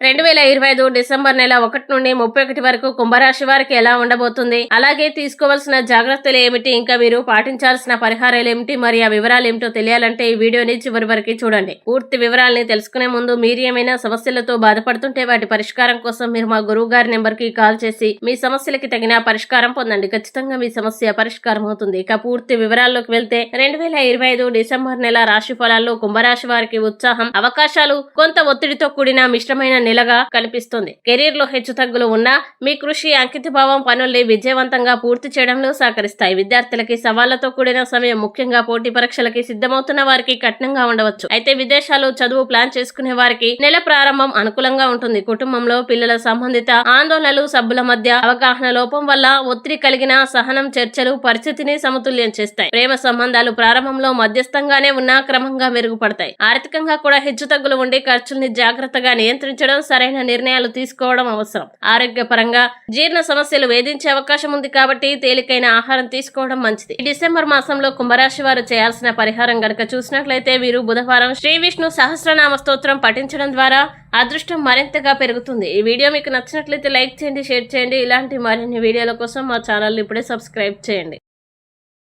2025 December నెల 1 నుండి 31 వరకు కుంభరాశి వారికి ఎలా ఉండబోతుంది, అలాగే తీసుకోవాల్సిన జాగ్రత్తలు ఏమిటి, ఇంకా మీరు పాటించాల్సిన పరిహారాలు ఏమిటి, మరి ఆ వివరాలు ఏమిటో తెలియాలంటే ఈ వీడియోని చివరి వరకు చూడండి. పూర్తి వివరాలని తెలుసుకునే ముందు మీరు ఏమైనా సమస్యలతో బాధపడుతుంటే వాటి పరిష్కారం కోసం మీరు మా గురువు గారి నెంబర్ కి కాల్ చేసి మీ సమస్యలకి తగిన పరిష్కారం పొందండి. ఖచ్చితంగా మీ సమస్య పరిష్కారం అవుతుంది. ఇక పూర్తి వివరాల్లోకి వెళ్తే 2025 డిసెంబర్ నెల రాశి ఫలాల్లో కుంభరాశి వారికి ఉత్సాహం, అవకాశాలు, కొంత ఒత్తిడితో కూడిన మిశ్రమైన నెలగా కనిపిస్తుంది. కెరీర్ లో హెచ్చుతగ్గులు ఉన్నా మీ కృషి, అంకితభావం పనుల్ని విజయవంతంగా పూర్తి చేయడంలో సహకరిస్తాయి. విద్యార్థులకి సవాళ్లతో కూడిన సమయం, ముఖ్యంగా పోటీ పరీక్షలకి సిద్ధమవుతున్న వారికి కఠినంగా ఉండవచ్చు. అయితే విదేశాలు చదువు ప్లాన్ చేసుకునే వారికి నెల ప్రారంభం అనుకూలంగా ఉంటుంది. కుటుంబంలో పిల్లల సంబంధిత ఆందోళనలు, సభ్యుల మధ్య అవగాహన లోపం వల్ల ఒత్తిడి కలిగిన సహనం, చర్చలు పరిస్థితిని సమతుల్యం చేస్తాయి. ప్రేమ సంబంధాలు ప్రారంభంలో మధ్యస్థంగానే ఉన్నా క్రమంగా మెరుగుపడతాయి. ఆర్థికంగా కూడా హెచ్చుతగ్గులు ఉండి ఖర్చుల్ని జాగ్రత్తగా నియంత్రించడం, సరైన నిర్ణయాలు తీసుకోవడం అవసరం. ఆరోగ్యపరంగా జీర్ణ సమస్యలు వేధించే అవకాశం ఉంది కాబట్టి తేలికైన ఆహారం తీసుకోవడం మంచిది. ఈ డిసెంబర్ మాసంలో కుంభరాశి వారు చేయాల్సిన పరిహారం గనక చూసినట్లయితే వీరు బుధవారం శ్రీ విష్ణు సహస్రనామ స్తోత్రం పఠించడం ద్వారా అదృష్టం మరింతగా పెరుగుతుంది. ఈ వీడియో మీకు నచ్చినట్లయితే లైక్ చేయండి, షేర్ చేయండి. ఇలాంటి మరిన్ని వీడియోల కోసం మా ఛానల్ ఇప్పుడే సబ్స్క్రైబ్ చేయండి.